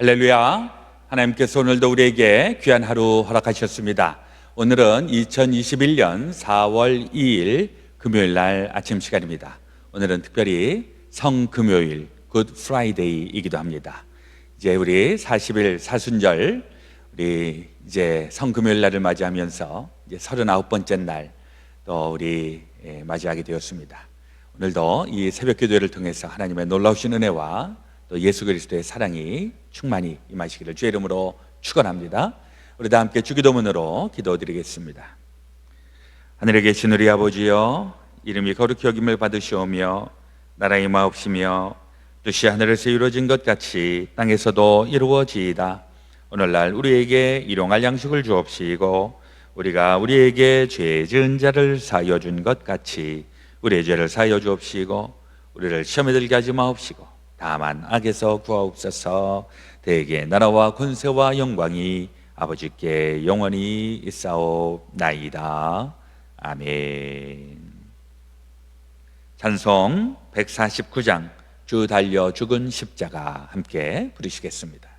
할렐루야. 하나님께서 오늘도 우리에게 귀한 하루 허락하셨습니다. 오늘은 2021년 4월 2일 금요일 날 아침 시간입니다. 오늘은 특별히 성금요일, 굿 프라이데이이기도 합니다. 이제 우리 40일 사순절, 우리 이제 성금요일 날을 맞이하면서 이제 39번째 날 또 우리 맞이하게 되었습니다. 오늘도 이 새벽 기도회를 통해서 하나님의 놀라우신 은혜와 또 예수 그리스도의 사랑이 충만히 임하시기를 주의 이름으로 축원합니다. 우리 다 함께 주기도문으로 기도드리겠습니다. 하늘에 계신 우리 아버지여, 이름이 거룩히 여김을 받으시오며 나라의 마옵시며 뜻이 하늘에서 이루어진 것 같이 땅에서도 이루어지이다. 오늘날 우리에게 일용할 양식을 주옵시고 우리가 우리에게 죄 지은 자를 사하여 준 것 같이 우리의 죄를 사하여 주옵시고 우리를 시험에 들게 하지 마옵시고 다만 악에서 구하옵소서. 대개 나라와 권세와 영광이 아버지께 영원히 있사옵나이다. 아멘. 찬송 149장 주 달려 죽은 십자가 함께 부르시겠습니다.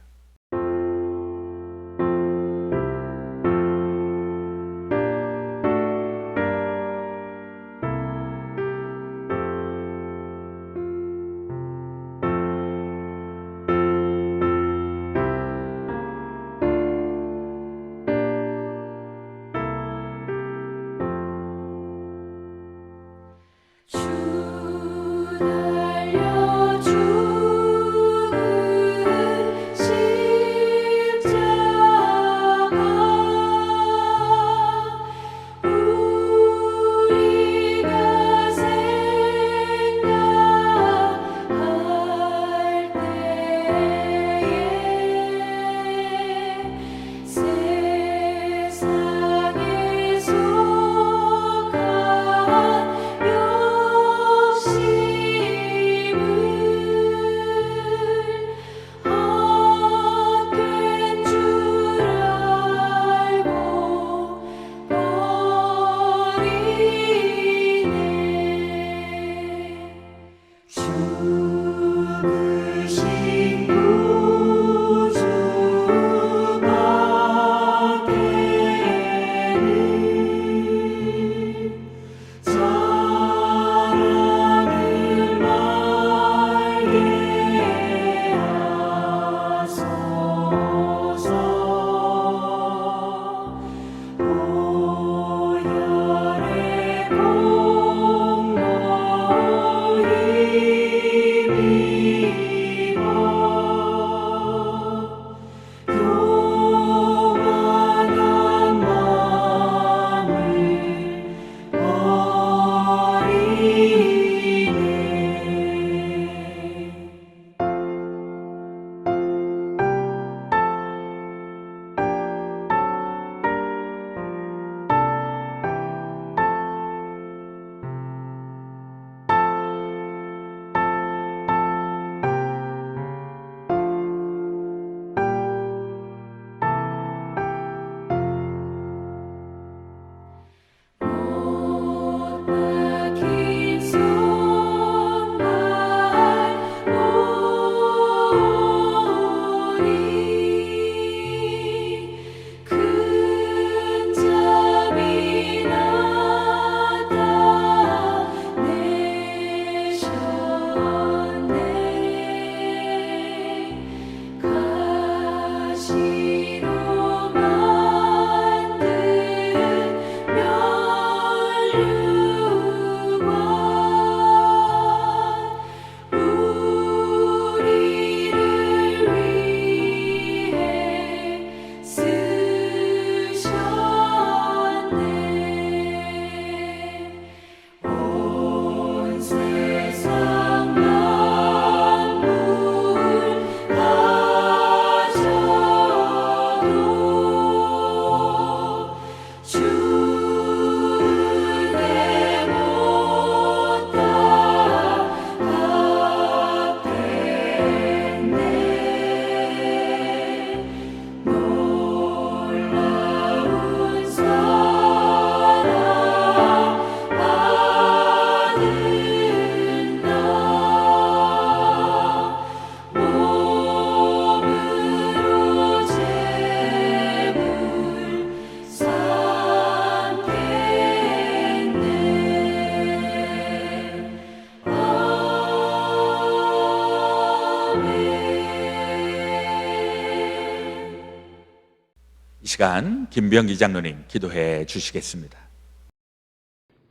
시간 김병기 장로님 기도해 주시겠습니다.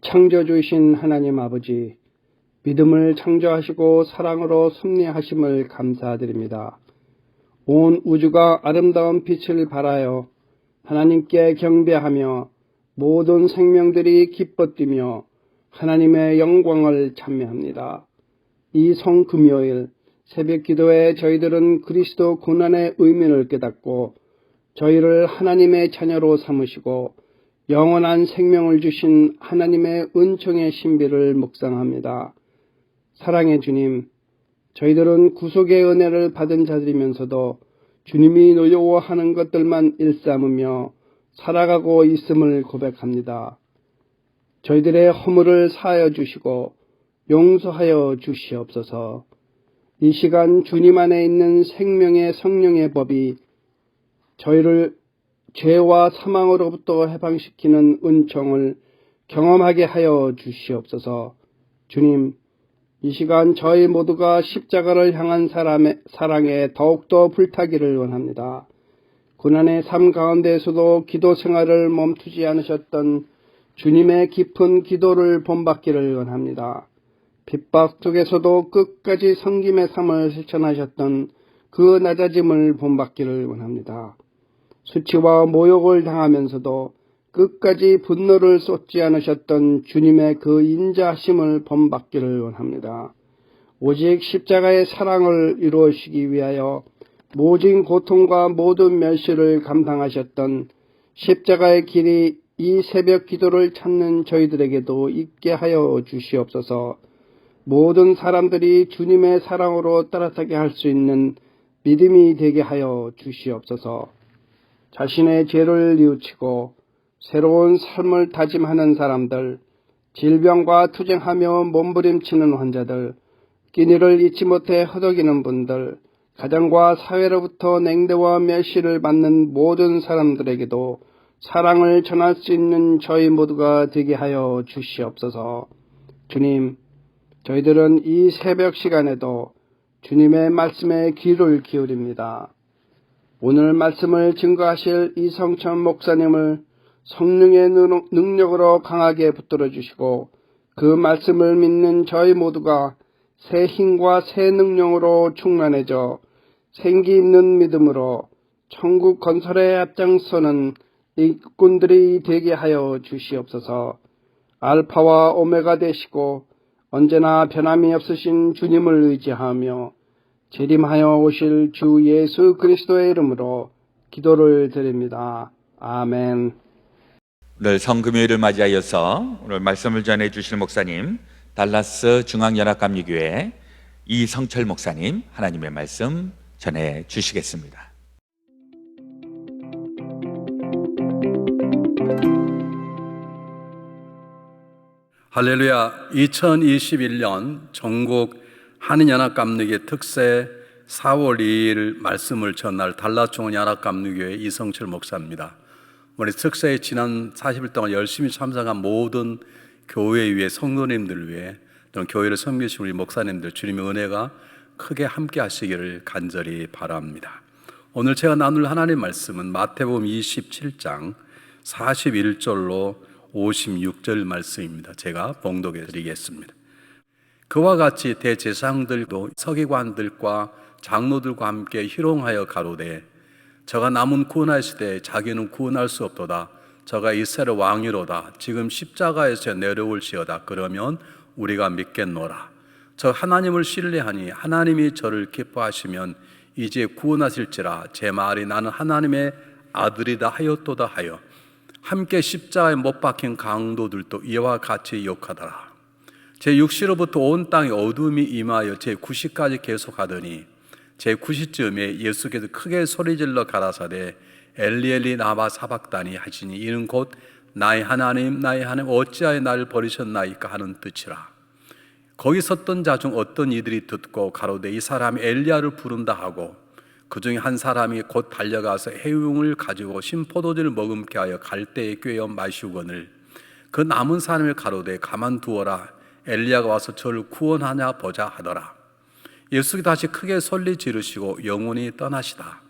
창조주이신 하나님 아버지, 믿음을 창조하시고 사랑으로 섭리하심을 감사드립니다. 온 우주가 아름다운 빛을 발하여 하나님께 경배하며 모든 생명들이 기뻐 뛰며 하나님의 영광을 찬미합니다. 이 성금요일 새벽 기도에 저희들은 그리스도 고난의 의미를 깨닫고 저희를 하나님의 자녀로 삼으시고 영원한 생명을 주신 하나님의 은총의 신비를 묵상합니다. 사랑의 주님, 저희들은 구속의 은혜를 받은 자들이면서도 주님이 노여워하는 것들만 일삼으며 살아가고 있음을 고백합니다. 저희들의 허물을 사하여 주시고 용서하여 주시옵소서. 이 시간 주님 안에 있는 생명의 성령의 법이 저희를 죄와 사망으로부터 해방시키는 은총을 경험하게 하여 주시옵소서. 주님, 이 시간 저희 모두가 십자가를 향한 사랑에 더욱더 불타기를 원합니다. 고난의 삶 가운데에서도 기도 생활을 멈추지 않으셨던 주님의 깊은 기도를 본받기를 원합니다. 핍박 속에서도 끝까지 섬김의 삶을 실천하셨던 그 낮아짐을 본받기를 원합니다. 수치와 모욕을 당하면서도 끝까지 분노를 쏟지 않으셨던 주님의 그 인자하심을 본받기를 원합니다. 오직 십자가의 사랑을 이루시기 위하여 모진 고통과 모든 멸시를 감당하셨던 십자가의 길이 이 새벽 기도를 찾는 저희들에게도 있게 하여 주시옵소서. 모든 사람들이 주님의 사랑으로 따뜻하게 할 수 있는 믿음이 되게 하여 주시옵소서. 자신의 죄를 뉘우치고 새로운 삶을 다짐하는 사람들, 질병과 투쟁하며 몸부림치는 환자들, 끼니를 잊지 못해 허덕이는 분들, 가정과 사회로부터 냉대와 멸시를 받는 모든 사람들에게도 사랑을 전할 수 있는 저희 모두가 되게 하여 주시옵소서. 주님, 저희들은 이 새벽 시간에도 주님의 말씀에 귀를 기울입니다. 오늘 말씀을 증거하실 이성천 목사님을 성령의 능력으로 강하게 붙들어 주시고 그 말씀을 믿는 저희 모두가 새 힘과 새 능력으로 충만해져 생기 있는 믿음으로 천국 건설에 앞장서는 일꾼들이 되게 하여 주시옵소서. 알파와 오메가 되시고 언제나 변함이 없으신 주님을 의지하며 재림하여 오실 주 예수 그리스도의 이름으로 기도를 드립니다. 아멘. 오늘 성금요일을 맞이하여서 오늘 말씀을 전해 주실 목사님, 달라스 중앙연합감리교회 이성철 목사님, 하나님의 말씀 전해 주시겠습니다. 할렐루야. 2021년 전국 한인연합감리교회 특세 4월 2일 말씀을 전할 달라스중앙연합감리교회 이성철 목사입니다. 우리 특세에 지난 40일 동안 열심히 참석한 모든 교회 위에 성도님들 위해 또는 교회를 섬기신 우리 목사님들 주님의 은혜가 크게 함께 하시기를 간절히 바랍니다. 오늘 제가 나눌 하나님의 말씀은 마태복음 27장 41절로 56절 말씀입니다. 제가 봉독해 드리겠습니다. 그와 같이 대제사장들도 서기관들과 장로들과 함께 희롱하여 가로되 저가 남은 구원하시되 자기는 구원할 수 없도다. 저가 이스라엘 왕이로다. 지금 십자가에서 내려올지어다. 그러면 우리가 믿겠노라. 저 하나님을 신뢰하니 하나님이 저를 기뻐하시면 이제 구원하실지라. 제 말이 나는 하나님의 아들이다 하였도다 하여 함께 십자가에 못 박힌 강도들도 이와 같이 욕하더라. 제6시로부터 온 땅에 어둠이 임하여 제9시까지 계속하더니 제9시쯤에 예수께서 크게 소리질러 가라사대 엘리엘리 나마 사박다니 하시니 이는 곧 나의 하나님 나의 하나님 어찌하여 나를 버리셨나이까 하는 뜻이라. 거기 섰던 자 중 어떤 이들이 듣고 가로되 이 사람이 엘리야를 부른다 하고 그 중에 한 사람이 곧 달려가서 해웅을 가지고 신포도주를 머금게 하여 갈대에 꿰어 마시우거늘 그 남은 사람을 가로되 가만두어라. 엘리야가 와서 저를 구원하냐 보자 하더라. 예수께서 다시 크게 소리 지르시고 영혼이 떠나시다.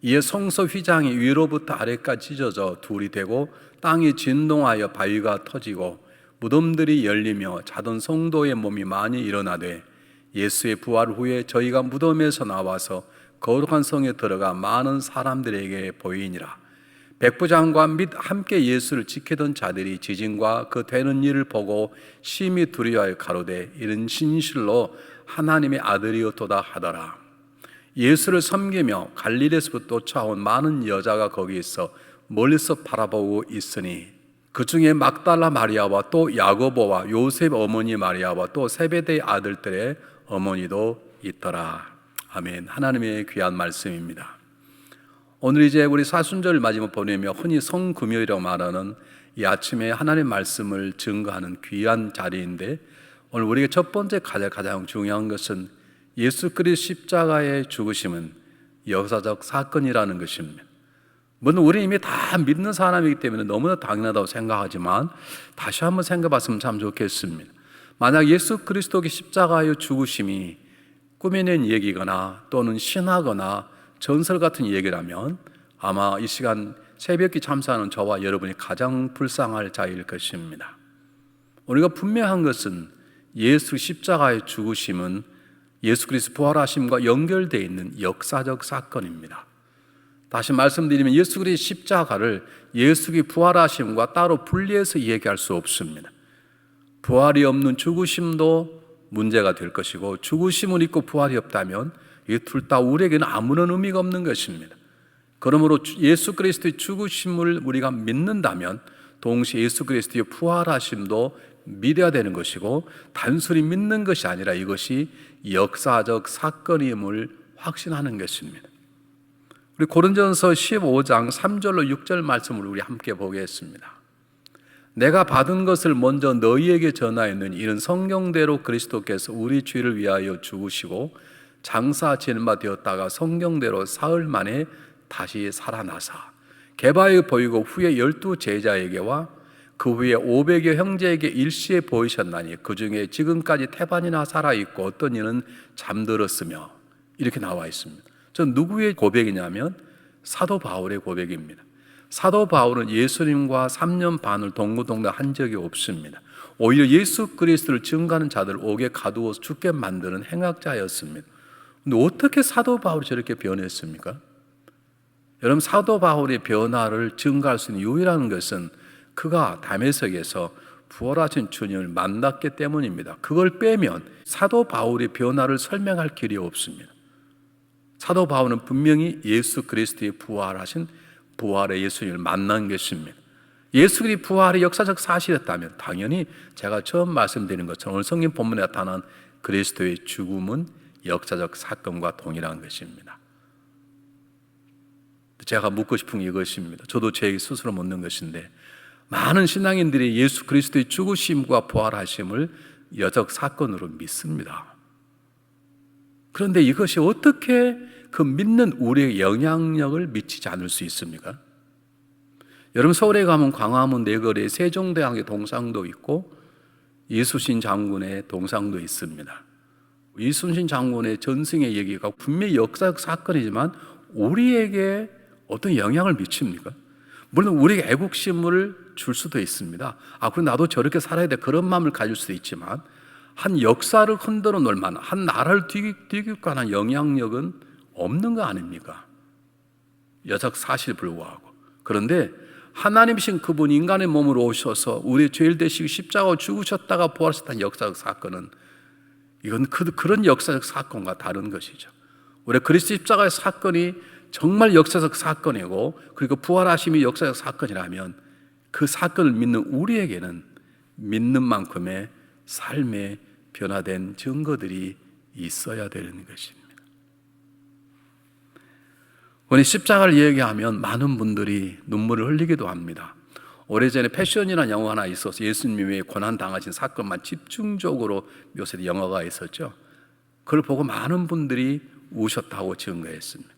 이에 성소 휘장이 위로부터 아래까지 찢어져 둘이 되고 땅이 진동하여 바위가 터지고 무덤들이 열리며 자던 성도의 몸이 많이 일어나되 예수의 부활 후에 저희가 무덤에서 나와서 거룩한 성에 들어가 많은 사람들에게 보이니라. 백부장과 및 함께 예수를 지키던 자들이 지진과 그 되는 일을 보고 심히 두려워하여 가로되 이는 진실로 하나님의 아들이었도다 하더라. 예수를 섬기며 갈릴리에서부터 쫓아온 많은 여자가 거기 있어 멀리서 바라보고 있으니 그 중에 막달라 마리아와 또 야고보와 요셉 어머니 마리아와 또 세베대의 아들들의 어머니도 있더라. 아멘. 하나님의 귀한 말씀입니다. 오늘 이제 우리 사순절을 맞이며 보내며 흔히 성금요일이라고 말하는 이 아침에 하나님의 말씀을 증거하는 귀한 자리인데, 오늘 우리에게 첫 번째 가장 중요한 것은 예수 그리스도 십자가의 죽으심은 역사적 사건이라는 것입니다. 물론 우리 이미 다 믿는 사람이기 때문에 너무나 당연하다고 생각하지만 다시 한번 생각해 봤으면 참 좋겠습니다. 만약 예수 그리스도의 십자가의 죽으심이 꾸며낸 얘기거나 또는 신화거나 전설 같은 얘기라면 아마 이 시간 새벽기 참사하는 저와 여러분이 가장 불쌍할 자일 것입니다. 우리가 분명한 것은 예수 십자가의 죽으심은 예수 그리스도 부활하심과 연결되어 있는 역사적 사건입니다. 다시 말씀드리면 예수 그리스도 십자가를 예수 그리스도 부활하심과 따로 분리해서 얘기할 수 없습니다. 부활이 없는 죽으심도 문제가 될 것이고, 죽으심은 있고 부활이 없다면 이 둘 다 우리에게는 아무런 의미가 없는 것입니다. 그러므로 예수 그리스도의 죽으심을 우리가 믿는다면 동시에 예수 그리스도의 부활하심도 믿어야 되는 것이고, 단순히 믿는 것이 아니라 이것이 역사적 사건임을 확신하는 것입니다. 우리 고린도전서 15장 3절로 6절 말씀을 우리 함께 보겠습니다. 내가 받은 것을 먼저 너희에게 전하였느니 이는 성경대로 그리스도께서 우리 죄를 위하여 죽으시고 장사 지는 바 되었다가 성경대로 사흘 만에 다시 살아나사 개바에 보이고 후에 12 제자에게와 그 후에 500여 형제에게 일시에 보이셨나니 그 중에 지금까지 태반이나 살아있고 어떤 이는 잠들었으며, 이렇게 나와 있습니다. 전 누구의 고백이냐면 사도 바울의 고백입니다. 사도 바울은 예수님과 3년 반을 동고동락 한 적이 없습니다. 오히려 예수 그리스도를 증거하는 자들을 옥에 가두어서 죽게 만드는 행악자였습니다. 근데 어떻게 사도 바울이 저렇게 변했습니까? 여러분, 사도 바울의 변화를 증거할 수 있는 유일한 것은 그가 다메섹에서 부활하신 주님을 만났기 때문입니다. 그걸 빼면 사도 바울의 변화를 설명할 길이 없습니다. 사도 바울은 분명히 예수 그리스도의 부활하신 부활의 예수님을 만난 것입니다. 예수 그리스도의 부활이 역사적 사실이었다면 당연히 제가 처음 말씀드린 것처럼 오늘 성경 본문에 나타난 그리스도의 죽음은 역사적 사건과 동일한 것입니다. 제가 묻고 싶은 게 이것입니다. 저도 제 스스로 묻는 것인데, 많은 신앙인들이 예수 그리스도의 죽으심과 부활하심을 여적 사건으로 믿습니다. 그런데 이것이 어떻게 그 믿는 우리의 영향력을 미치지 않을 수 있습니까? 여러분, 서울에 가면 광화문 내거리에 세종대왕의 동상도 있고 이순신 장군의 동상도 있습니다. 이순신 장군의 전승의 얘기가 분명히 역사적 사건이지만 우리에게 어떤 영향을 미칩니까? 물론 우리에게 애국심을 줄 수도 있습니다. 그럼 나도 저렇게 살아야 돼, 그런 마음을 가질 수도 있지만 한 역사를 흔들어 놓을 만한, 한 나라를 뒤집을 만한 영향력은 없는 거 아닙니까? 여적 사실 불구하고. 그런데 하나님이신 그분이 인간의 몸으로 오셔서 우리의 죄를 대시고 십자가로 죽으셨다가 부활하셨다는 역사적 사건은 이건 그런 역사적 사건과 다른 것이죠. 우리 그리스도 십자가의 사건이 정말 역사적 사건이고, 그리고 부활하심이 역사적 사건이라면 그 사건을 믿는 우리에게는 믿는 만큼의 삶의 변화된 증거들이 있어야 되는 것입니다. 오늘 십자가를 얘기하면 많은 분들이 눈물을 흘리기도 합니다. 오래전에 패션이라는 영화 하나 있어서 예수님이 고난당하신 사건만 집중적으로 묘사된 영화가 있었죠. 그걸 보고 많은 분들이 우셨다고 증거했습니다.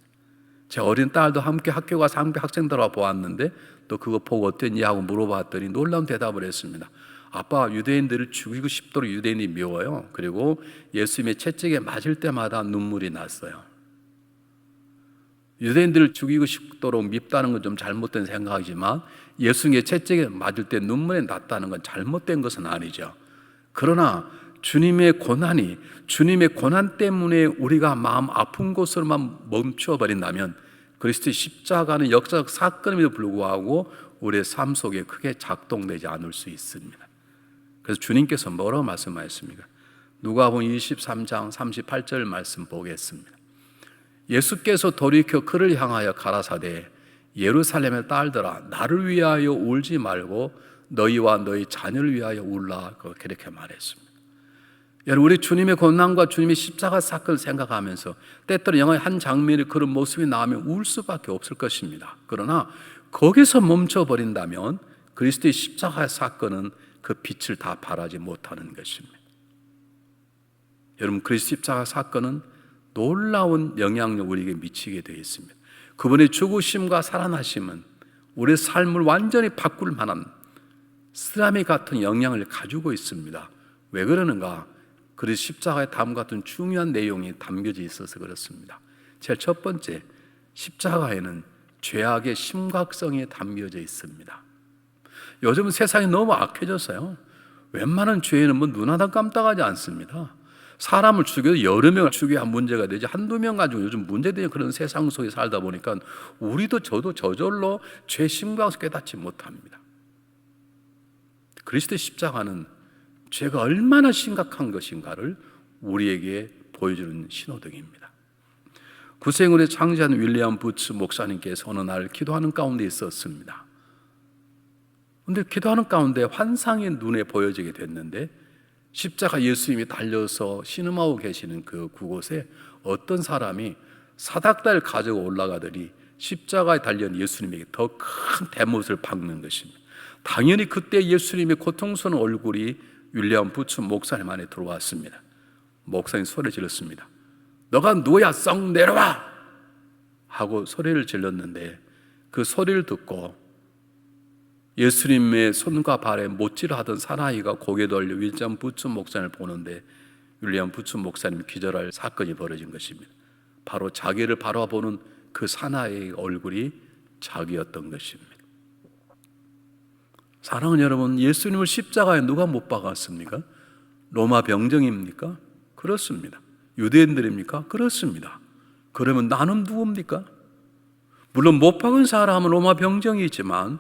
제 어린 딸도 함께 학교 가서 함께 학생들하고 보았는데 또 그거 보고 어땠냐 하고 물어봤더니 놀라운 대답을 했습니다. 아빠, 유대인들을 죽이고 싶도록 유대인이 미워요. 그리고 예수님의 채찍에 맞을 때마다 눈물이 났어요. 유대인들을 죽이고 싶도록 밉다는 건 좀 잘못된 생각이지만 예수님의 채찍에 맞을 때 눈물이 났다는 건 잘못된 것은 아니죠. 그러나 주님의 고난 때문에 우리가 마음 아픈 곳으로만 멈춰버린다면 그리스도의 십자가는 역사적 사건임에도 불구하고 우리의 삶 속에 크게 작동되지 않을 수 있습니다. 그래서 주님께서 뭐라고 말씀하셨습니까? 누가복음 23장 38절 말씀 보겠습니다. 예수께서 돌이켜 그를 향하여 가라사대 예루살렘의 딸들아 나를 위하여 울지 말고 너희와 너희 자녀를 위하여 울라 그렇게 말했습니다. 여러분 우리 주님의 고난과 주님의 십자가 사건을 생각하면서 때때로 영화의 한 장면에 그런 모습이 나오면 울 수밖에 없을 것입니다. 그러나 거기서 멈춰버린다면 그리스도의 십자가 사건은 그 빛을 다 발하지 못하는 것입니다. 여러분 그리스도 십자가 사건은 놀라운 영향력 우리에게 미치게 되어 있습니다. 그분의 죽으심과 살아나심은 우리의 삶을 완전히 바꿀 만한 쓰라미 같은 영향을 가지고 있습니다. 왜 그러는가? 그리고 십자가의 담 같은 중요한 내용이 담겨져 있어서 그렇습니다. 제일 첫 번째, 십자가에는 죄악의 심각성이 담겨져 있습니다. 요즘은 세상이 너무 악해졌어요. 웬만한 죄는 눈 하나 깜짝하지 않습니다. 사람을 죽여도 여러 명을 죽여야 문제가 되지 한두 명 가지고 요즘 문제되는 그런 세상 속에 살다 보니까 우리도 저도 저절로 죄 심각성을 깨닫지 못합니다. 그리스도의 십자가는 죄가 얼마나 심각한 것인가를 우리에게 보여주는 신호등입니다. 구세군의 창시한 윌리엄 부츠 목사님께서 어느 날 기도하는 가운데 있었습니다. 그런데 기도하는 가운데 환상이 눈에 보여지게 됐는데 십자가 예수님이 달려서 신음하고 계시는 그곳에 어떤 사람이 사닥다리를 가지고 올라가더니 십자가에 달린 예수님에게 더 큰 대못을 박는 것입니다. 당연히 그때 예수님의 고통스러운 얼굴이 윌리엄 부츠 목사님 안에 들어왔습니다. 목사님 소리 질렀습니다. 너가 누구야? 썩 내려와! 하고 소리를 질렀는데 그 소리를 듣고 예수님의 손과 발에 못질을 하던 사나이가 고개 돌려 윌리엄 부츠 목사님을 보는데 윌리엄 부츠 목사님이 기절할 사건이 벌어진 것입니다. 바로 자기를 바라보는 그 사나이의 얼굴이 자기였던 것입니다. 사랑하는 여러분, 예수님을 십자가에 누가 못 박았습니까? 로마 병정입니까? 그렇습니다. 유대인들입니까? 그렇습니다. 그러면 나는 누굽니까? 물론 못 박은 사람은 로마 병정이지만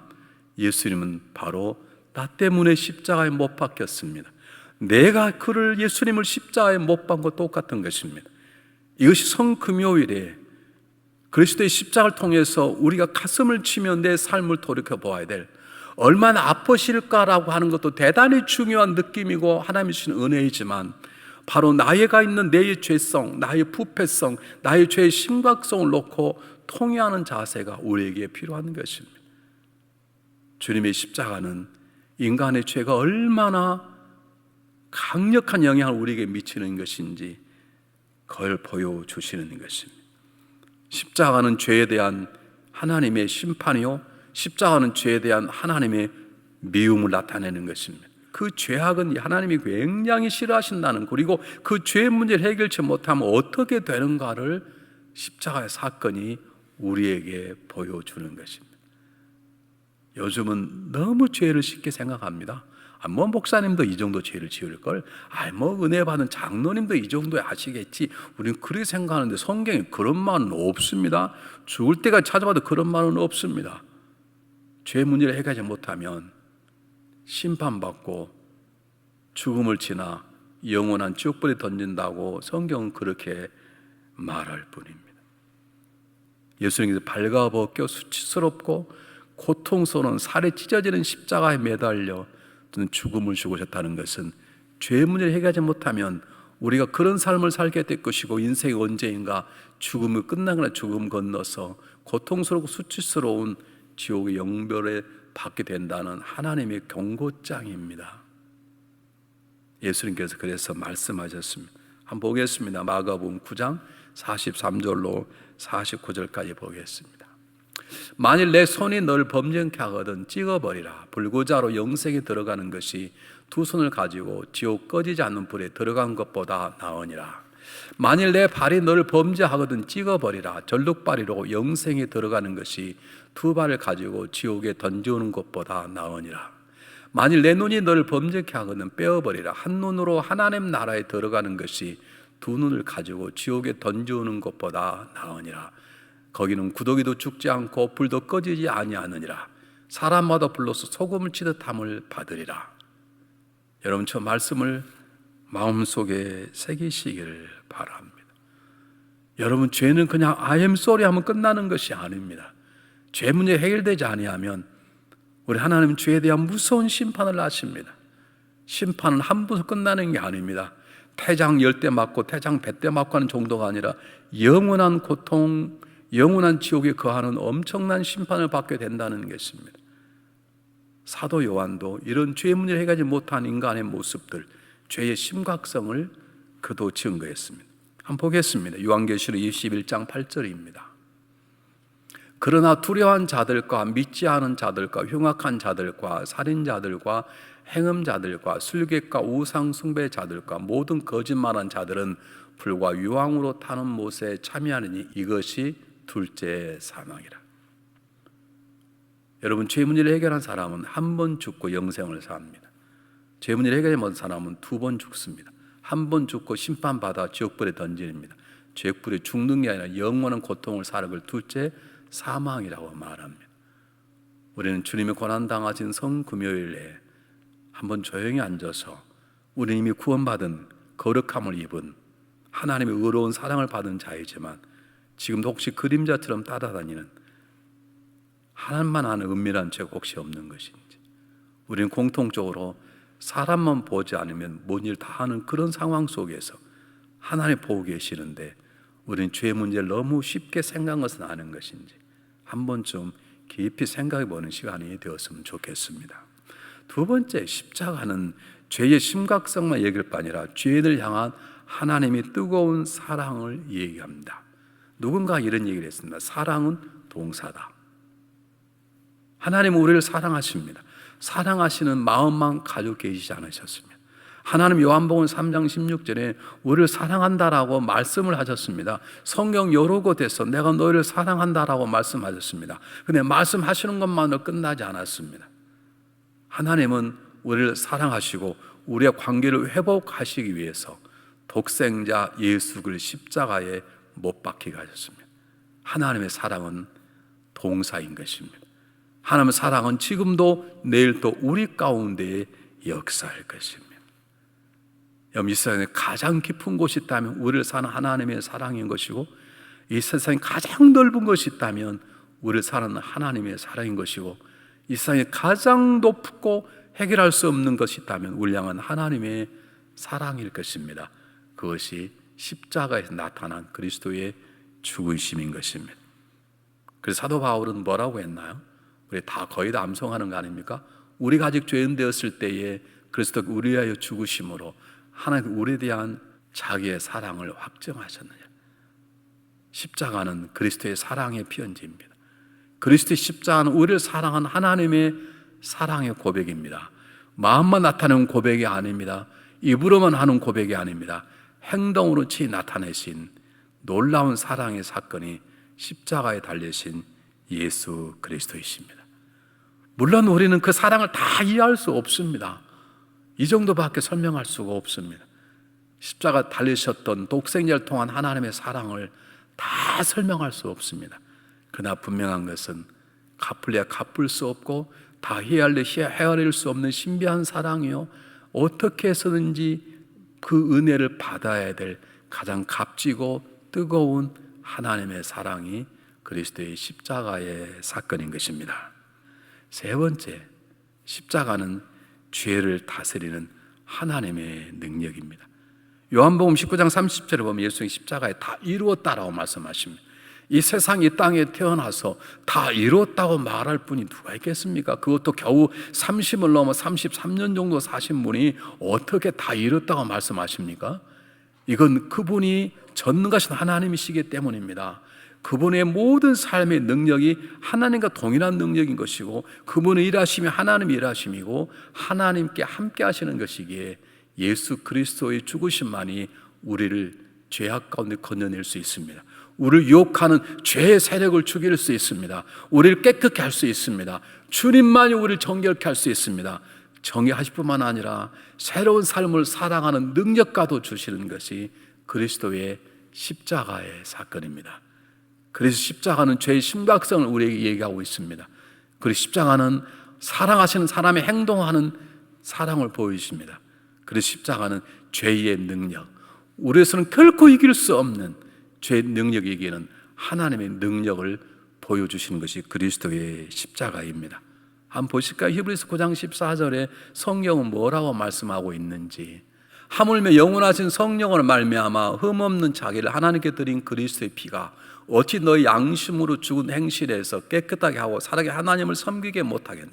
예수님은 바로 나 때문에 십자가에 못 박혔습니다. 내가 그를 예수님을 십자가에 못 박은 것 똑같은 것입니다. 이것이 성금요일에 그리스도의 십자가를 통해서 우리가 가슴을 치며 내 삶을 돌이켜 보아야 될 얼마나 아프실까라고 하는 것도 대단히 중요한 느낌이고 하나님이 주신 은혜이지만 바로 나에가 있는 내 죄성, 나의 부패성, 나의 죄의 심각성을 놓고 통회하는 자세가 우리에게 필요한 것입니다. 주님의 십자가는 인간의 죄가 얼마나 강력한 영향을 우리에게 미치는 것인지 그걸 보여주시는 것입니다. 십자가는 죄에 대한 하나님의 심판이요, 십자가는 죄에 대한 하나님의 미움을 나타내는 것입니다. 그 죄악은 하나님이 굉장히 싫어하신다는, 그리고 그 죄의 문제를 해결치 못하면 어떻게 되는가를 십자가의 사건이 우리에게 보여주는 것입니다. 요즘은 너무 죄를 쉽게 생각합니다. 뭐 목사님도 이 정도 죄를 지을걸, 뭐 은혜 받은 장로님도 이 정도에 하시겠지, 우리는 그렇게 생각하는데 성경에 그런 말은 없습니다. 죽을 때까지 찾아봐도 그런 말은 없습니다. 죄 문제를 해결하지 못하면 심판받고 죽음을 지나 영원한 지옥불에 던진다고 성경은 그렇게 말할 뿐입니다. 예수님께서 발가벗겨 수치스럽고 고통스러운 살이 찢어지는 십자가에 매달려 죽음을 죽으셨다는 것은 죄 문제를 해결하지 못하면 우리가 그런 삶을 살게 될 것이고, 인생이 언제인가 죽음이 끝나거나 죽음 건너서 고통스럽고 수치스러운 지옥의 영별에 받게 된다는 하나님의 경고장입니다. 예수님께서 그래서 말씀하셨습니다. 한번 보겠습니다. 마가복음 9장 43절로 49절까지 보겠습니다. 만일 내 손이 너를 범죄케 하거든 찍어버리라. 불구자로 영생에 들어가는 것이 두 손을 가지고 지옥 꺼지지 않는 불에 들어간 것보다 나으니라. 만일 내 발이 너를 범죄하거든 찍어버리라. 절룩발이로 영생에 들어가는 것이 두 발을 가지고 지옥에 던져오는 것보다 나으니라. 만일 내 눈이 너를 범죄케 하거든 빼어버리라. 한 눈으로 하나님 나라에 들어가는 것이 두 눈을 가지고 지옥에 던져오는 것보다 나으니라. 거기는 구더기도 죽지 않고 불도 꺼지지 아니하느니라. 사람마다 불로서 소금을 치듯 함을 받으리라. 여러분, 저 말씀을 마음속에 새기시기를 바랍니다. 여러분, 죄는 그냥 I am sorry 하면 끝나는 것이 아닙니다. 죄 문제 해결되지 아니하면 우리 하나님은 죄에 대한 무서운 심판을 하십니다. 심판은 한 번에 끝나는 게 아닙니다. 태장 10대 맞고 태장 100대 맞고 하는 정도가 아니라 영원한 고통, 영원한 지옥에 거하는 엄청난 심판을 받게 된다는 것입니다. 사도 요한도 이런 죄 문제를 해결하지 못한 인간의 모습들, 죄의 심각성을 그도 증거했습니다. 한번 보겠습니다. 요한계시록 21장 8절입니다. 그러나 두려워한 자들과 믿지 않은 자들과 흉악한 자들과 살인자들과 행음자들과 술객과 우상 숭배자들과 모든 거짓말한 자들은 불과 유황으로 타는 못에 참여하느니 이것이 둘째 사망이라. 여러분, 죄 문제를 해결한 사람은 한 번 죽고 영생을 삽니다. 죄 문제를 해결하지 못한 사람은 두 번 죽습니다. 한 번 죽고 심판받아 지옥불에 던집니다. 지옥불에 죽는 게 아니라 영원한 고통을 살아 그 둘째 사망이라고 말합니다. 우리는 주님의 고난당하신 성금요일에 한번 조용히 앉아서 우리는 이미 구원받은 거룩함을 입은 하나님의 의로운 사랑을 받은 자이지만 지금도 혹시 그림자처럼 따라다니는 하나님만 아는 은밀한 죄가 혹시 없는 것인지, 우리는 공통적으로 사람만 보지 않으면 뭔 일 다 하는 그런 상황 속에서 하나님 보고 계시는데 우리는 죄 문제를 너무 쉽게 생각한 것은 아는 것인지 한 번쯤 깊이 생각해 보는 시간이 되었으면 좋겠습니다. 두 번째, 십자가는 죄의 심각성만 얘기할 뿐 아니라 죄인을 향한 하나님의 뜨거운 사랑을 얘기합니다. 누군가 이런 얘기를 했습니다. 사랑은 동사다. 하나님은 우리를 사랑하십니다. 사랑하시는 마음만 가지고 계시지 않으셨습니다. 하나님 요한복음 3장 16절에 우리를 사랑한다라고 말씀을 하셨습니다. 성경 여러 곳에서 내가 너희를 사랑한다라고 말씀하셨습니다. 그런데 말씀하시는 것만으로 끝나지 않았습니다. 하나님은 우리를 사랑하시고 우리의 관계를 회복하시기 위해서 독생자 예수 그리스도를 십자가에 못 박히게 하셨습니다. 하나님의 사랑은 동사인 것입니다. 하나님의 사랑은 지금도 내일도 우리 가운데 역사할 것입니다. 여러분, 이 세상에 가장 깊은 곳이 있다면 우리를 사는 하나님의 사랑인 것이고, 이 세상에 가장 넓은 것이 있다면 우리를 사는 하나님의 사랑인 것이고, 이 세상에 가장 높고 해결할 수 없는 것이 있다면 우리를 향한 하나님의 사랑일 것입니다. 그것이 십자가에서 나타난 그리스도의 죽으심인 것입니다. 그래서 사도 바울은 뭐라고 했나요? 우리 다 거의 다 암송하는 거 아닙니까? 우리가 아직 죄인 되었을 때에 그리스도가 우리 위하여 죽으심으로 하나님 우리에 대한 자기의 사랑을 확증하셨느냐. 십자가는 그리스도의 사랑의 편지입니다. 그리스도의 십자가는 우리를 사랑한 하나님의 사랑의 고백입니다. 마음만 나타내는 고백이 아닙니다. 입으로만 하는 고백이 아닙니다. 행동으로 치 나타내신 놀라운 사랑의 사건이 십자가에 달리신 예수 그리스도이십니다. 물론 우리는 그 사랑을 다 이해할 수 없습니다. 이 정도밖에 설명할 수가 없습니다. 십자가 달리셨던 독생자를 통한 하나님의 사랑을 다 설명할 수 없습니다. 그러나 분명한 것은 갚을래야 갚을 수 없고 다 헤아릴 수 없는 신비한 사랑이요, 어떻게 해서든지 그 은혜를 받아야 될 가장 값지고 뜨거운 하나님의 사랑이 그리스도의 십자가의 사건인 것입니다. 세 번째, 십자가는 죄를 다스리는 하나님의 능력입니다. 요한복음 19장 30절에 보면 예수님이 십자가에 다 이루었다라고 말씀하십니다. 이 세상 이 땅에 태어나서 다 이루었다고 말할 분이 누가 있겠습니까? 그것도 겨우 30을 넘어 33년 정도 사신 분이 어떻게 다 이뤘다고 말씀하십니까? 이건 그분이 전능하신 하나님이시기 때문입니다. 그분의 모든 삶의 능력이 하나님과 동일한 능력인 것이고, 그분의 일하심이 하나님의 일하심이고 하나님께 함께 하시는 것이기에 예수 그리스도의 죽으심만이 우리를 죄악 가운데 건져낼 수 있습니다. 우리를 유혹하는 죄의 세력을 죽일 수 있습니다. 우리를 깨끗게 할 수 있습니다. 주님만이 우리를 정결케 할 수 있습니다. 정의하실 뿐만 아니라 새로운 삶을 살아가는 능력과도 주시는 것이 그리스도의 십자가의 사건입니다. 그래서 십자가는 죄의 심각성을 우리에게 얘기하고 있습니다. 그리고 십자가는 사랑하시는 사람의 행동하는 사랑을 보여주십니다. 그래서 십자가는 죄의 능력, 우리에서는 결코 이길 수 없는 죄의 능력이 이기는 하나님의 능력을 보여주시는 것이 그리스도의 십자가입니다. 한번 보실까요? 히브리서 9장 14절에 성경은 뭐라고 말씀하고 있는지. 하물며 영원하신 성령을 말미암아 흠없는 자기를 하나님께 드린 그리스도의 피가 어찌 너희 양심으로 죽은 행실에서 깨끗하게 하고 살아게 하나님을 섬기게 못하겠냐.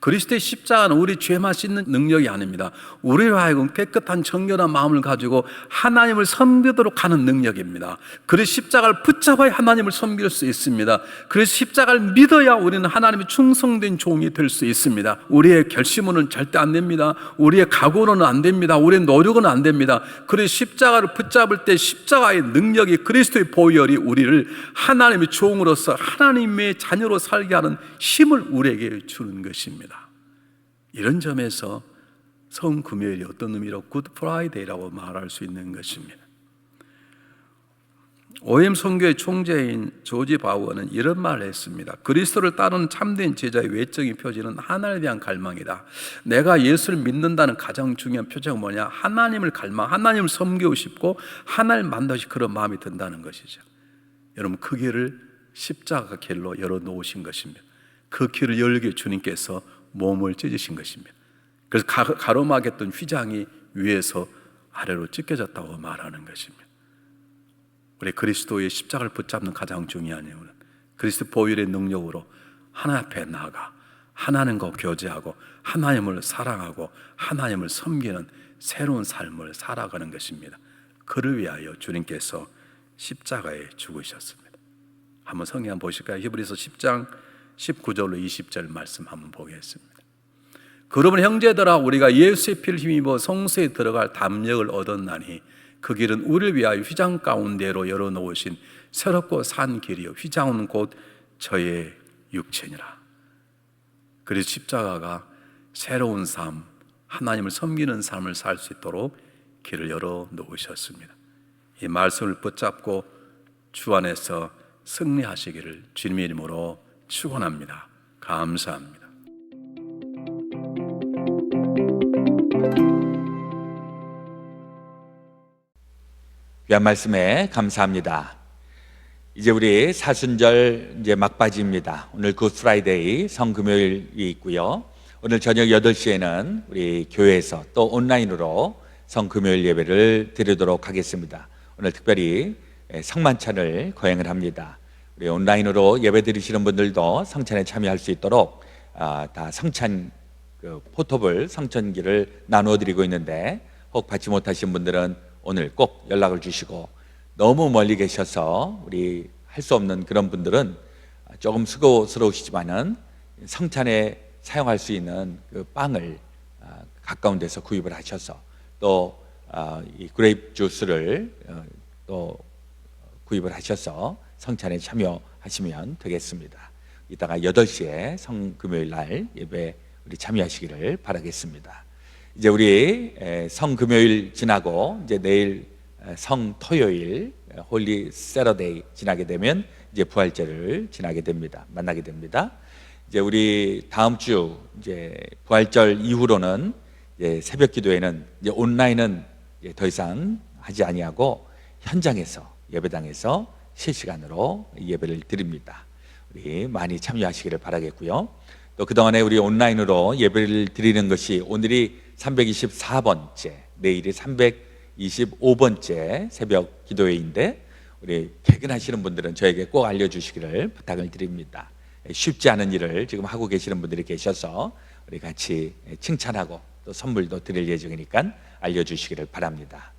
그리스도의 십자가는 우리 죄만 씻는 능력이 아닙니다. 우리로 하여금 깨끗한 정결한 마음을 가지고 하나님을 섬기도록 하는 능력입니다. 그래서 십자가를 붙잡아야 하나님을 섬길 수 있습니다. 그래서 십자가를 믿어야 우리는 하나님의 충성된 종이 될 수 있습니다. 우리의 결심으로는 절대 안 됩니다. 우리의 각오로는 안 됩니다. 우리의 노력은 안 됩니다. 그래서 십자가를 붙잡을 때 십자가의 능력이, 그리스도의 보혈이 우리를 하나님의 종으로서 하나님의 자녀로 살게 하는 힘을 우리에게 주는 것입니다. 이런 점에서 성금요일이 어떤 의미로 굿 프라이데이라고 말할 수 있는 것입니다. OM 선교의 총재인 조지 바우어는 이런 말을 했습니다. 그리스도를 따르는 참된 제자의 외적인 표지는 하나님에 대한 갈망이다. 내가 예수를 믿는다는 가장 중요한 표정은 뭐냐? 하나님을 갈망, 하나님을 섬기고 싶고 하나님을 만나고 싶은 그런 마음이 든다는 것이죠. 여러분, 그 길을 십자가 길로 열어놓으신 것입니다. 그 길을 열게 주님께서 몸을 찢으신 것입니다. 그래서 가로막였던 휘장이 위에서 아래로 찢겨졌다고 말하는 것입니다. 우리 그리스도의 십자가를 붙잡는 가장 중요한 이유는 그리스도 보혈의 능력으로 하나님 앞에 나아가 하나님과 교제하고 하나님을 사랑하고 하나님을 섬기는 새로운 삶을 살아가는 것입니다. 그를 위하여 주님께서 십자가에 죽으셨습니다. 한번 성경 한번 보실까요? 히브리서 10장 19절로 20절 말씀 한번 보겠습니다. 그러므로 형제들아, 우리가 예수의 피를 힘입어 성소에 들어갈 담력을 얻었나니 그 길은 우리를 위하여 휘장 가운데로 열어놓으신 새롭고 산 길이요 휘장은 곧 저의 육체니라. 그래서 십자가가 새로운 삶, 하나님을 섬기는 삶을 살 수 있도록 길을 열어놓으셨습니다. 이 말씀을 붙잡고 주 안에서 승리하시기를 주님의 이름으로 축원합니다. 감사합니다. 귀한 말씀에 감사합니다. 이제 우리 사순절 이제 막바지입니다. 오늘 굿 프라이데이 성금요일이 있고요. 오늘 저녁 8시에는 우리 교회에서 또 온라인으로 성금요일 예배를 드리도록 하겠습니다. 오늘 특별히 성만찬을 거행을 합니다. 우리 온라인으로 예배 드리시는 분들도 성찬에 참여할 수 있도록 다 성찬 포토볼 성찬기를 나누어 드리고 있는데 혹 받지 못하신 분들은 오늘 꼭 연락을 주시고, 너무 멀리 계셔서 우리 할 수 없는 그런 분들은 조금 수고스러우시지만은 성찬에 사용할 수 있는 그 빵을 가까운 데서 구입을 하셔서 또 이 그레이프 주스를 또 구입을 하셔서 성찬에 참여하시면 되겠습니다. 이따가 8시에 성금요일 날 예배 우리 참여하시기를 바라겠습니다. 이제 우리 성금요일 지나고 이제 내일 성토요일 홀리 세러데이 지나게 되면 이제 부활절을 지나게 됩니다. 만나게 됩니다. 이제 우리 다음 주 이제 부활절 이후로는 이제 새벽 기도회는 이제 온라인은 이제 더 이상 하지 아니하고 현장에서 예배당에서 실시간으로 예배를 드립니다. 우리 많이 참여하시기를 바라겠고요. 또 그동안에 우리 온라인으로 예배를 드리는 것이 오늘이 324번째, 내일이 325번째 새벽 기도회인데 우리 퇴근하시는 분들은 저에게 꼭 알려주시기를 부탁을 드립니다. 쉽지 않은 일을 지금 하고 계시는 분들이 계셔서 우리 같이 칭찬하고 또 선물도 드릴 예정이니까 알려주시기를 바랍니다.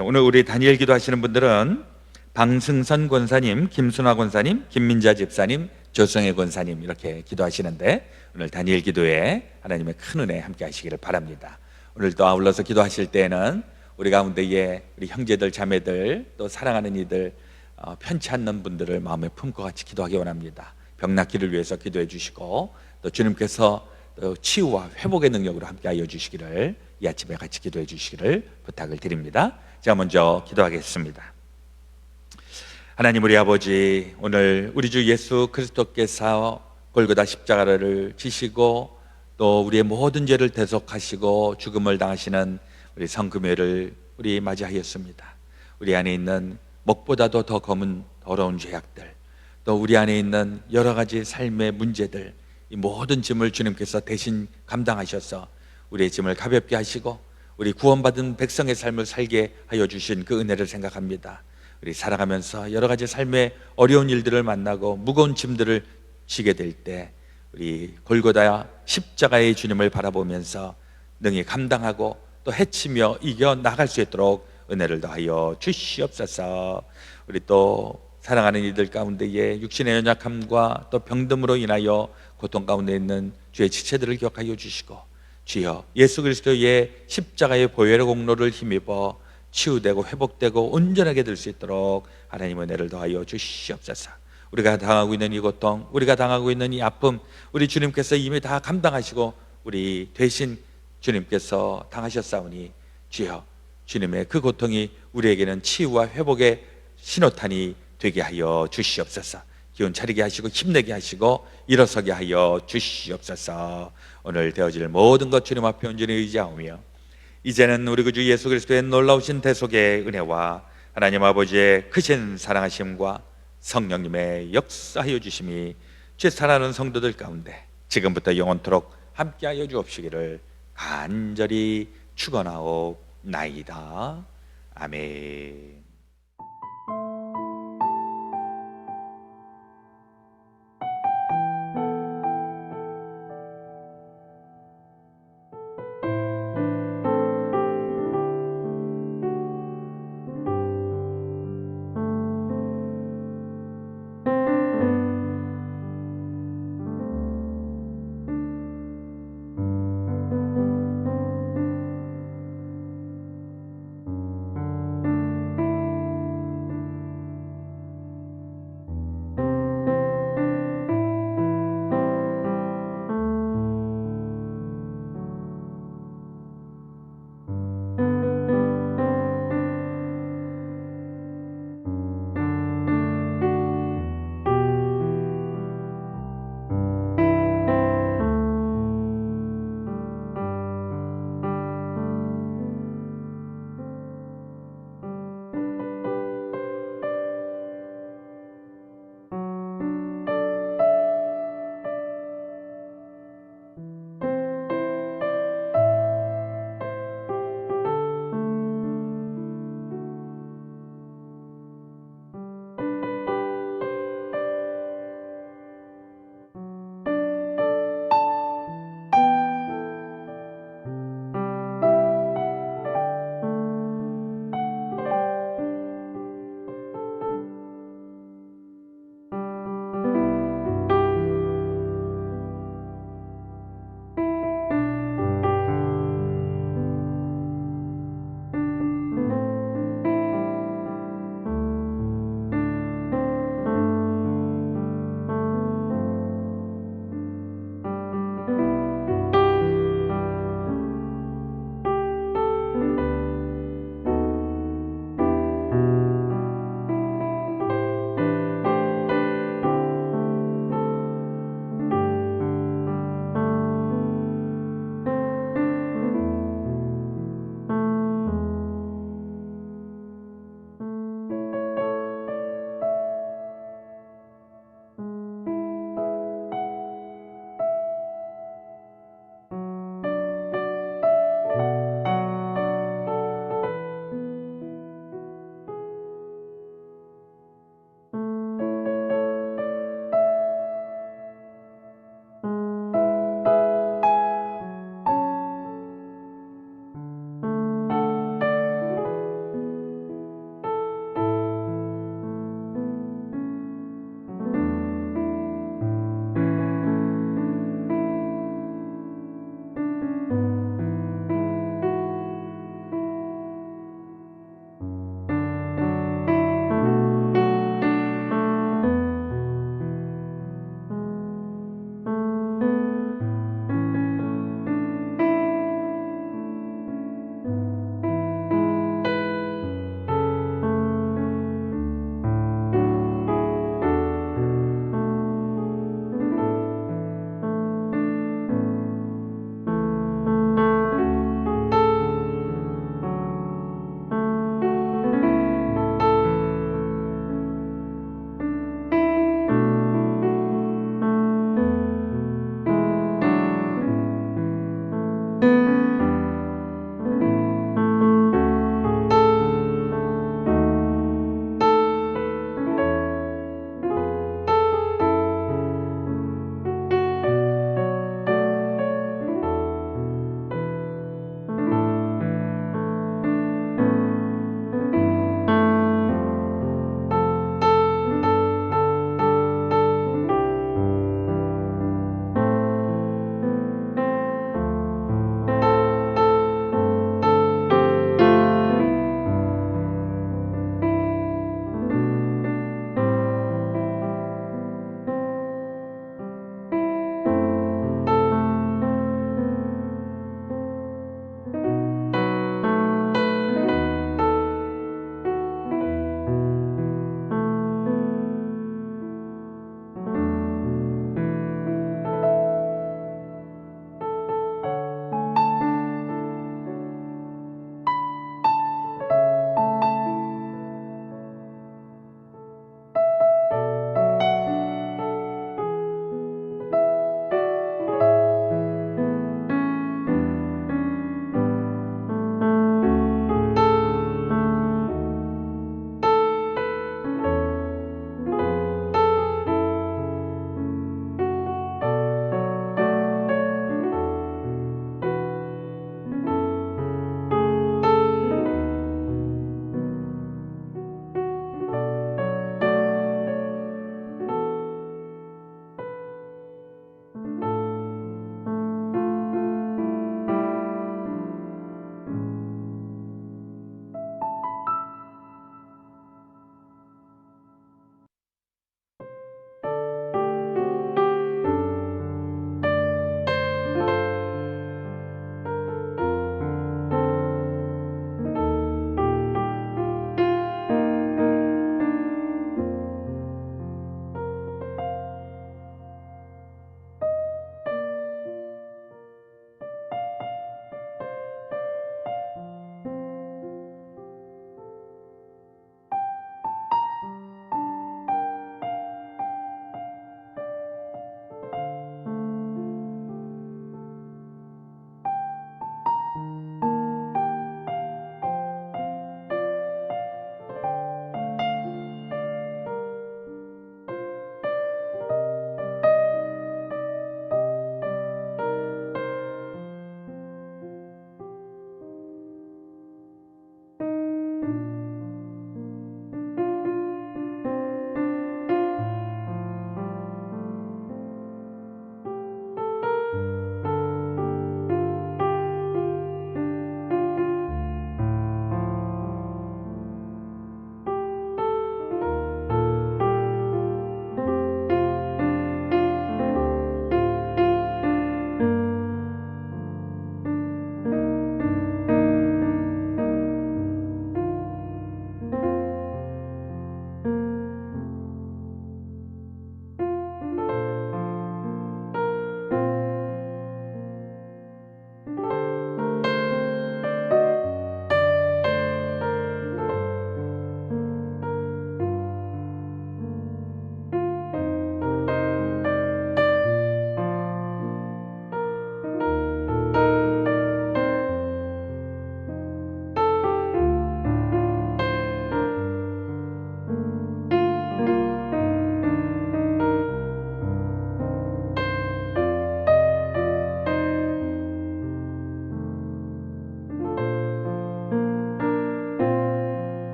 오늘 우리 다니엘 기도하시는 분들은 방승선 권사님, 김순화 권사님, 김민자 집사님, 조성애 권사님 이렇게 기도하시는데 오늘 다니엘 기도에 하나님의 큰 은혜 함께 하시기를 바랍니다. 오늘도 아울러서 기도하실 때에는 우리 가운데에 우리 형제들 자매들 또 사랑하는 이들 편치 않는 분들을 마음에 품고 같이 기도하기 원합니다. 병 낫기를 위해서 기도해 주시고 또 주님께서 또 치유와 회복의 능력으로 함께하여 주시기를 이 아침에 같이 기도해 주시기를 부탁을 드립니다. 제가 먼저 기도하겠습니다. 하나님 우리 아버지, 오늘 우리 주 예수 그리스도께서 골고다 십자가를 지시고 또 우리의 모든 죄를 대속하시고 죽음을 당하시는 우리 성금요일을 우리 맞이하였습니다. 우리 안에 있는 목보다도 더 검은 더러운 죄악들, 또 우리 안에 있는 여러 가지 삶의 문제들, 이 모든 짐을 주님께서 대신 감당하셔서 우리의 짐을 가볍게 하시고 우리 구원받은 백성의 삶을 살게 하여 주신 그 은혜를 생각합니다. 우리 살아가면서 여러 가지 삶의 어려운 일들을 만나고 무거운 짐들을 지게 될 때 우리 골고다 십자가의 주님을 바라보면서 능히 감당하고 또 헤치며 이겨 나갈 수 있도록 은혜를 더하여 주시옵소서. 우리 또 사랑하는 이들 가운데에 육신의 연약함과 또 병듦으로 인하여 고통 가운데 있는 주의 지체들을 기억하여 주시고, 주여 예수 그리스도의 십자가의 보혈의 공로를 힘입어 치유되고 회복되고 온전하게 될 수 있도록 하나님 은혜를 더하여 주시옵소서. 우리가 당하고 있는 이 고통, 우리가 당하고 있는 이 아픔, 우리 주님께서 이미 다 감당하시고 우리 대신 주님께서 당하셨사오니 주여 주님의 그 고통이 우리에게는 치유와 회복의 신호탄이 되게 하여 주시옵소서. 기운 차리게 하시고 힘내게 하시고 일어서게 하여 주시옵소서. 오늘 되어질 모든 것 주님 앞에 온전히 의지하오며 이제는 우리 구주 예수 그리스도의 놀라우신 대속의 은혜와 하나님 아버지의 크신 사랑하심과 성령님의 역사하여 주심이 제 사랑하는 성도들 가운데 지금부터 영원토록 함께하여 주옵시기를 간절히 축원하옵나이다. 아멘.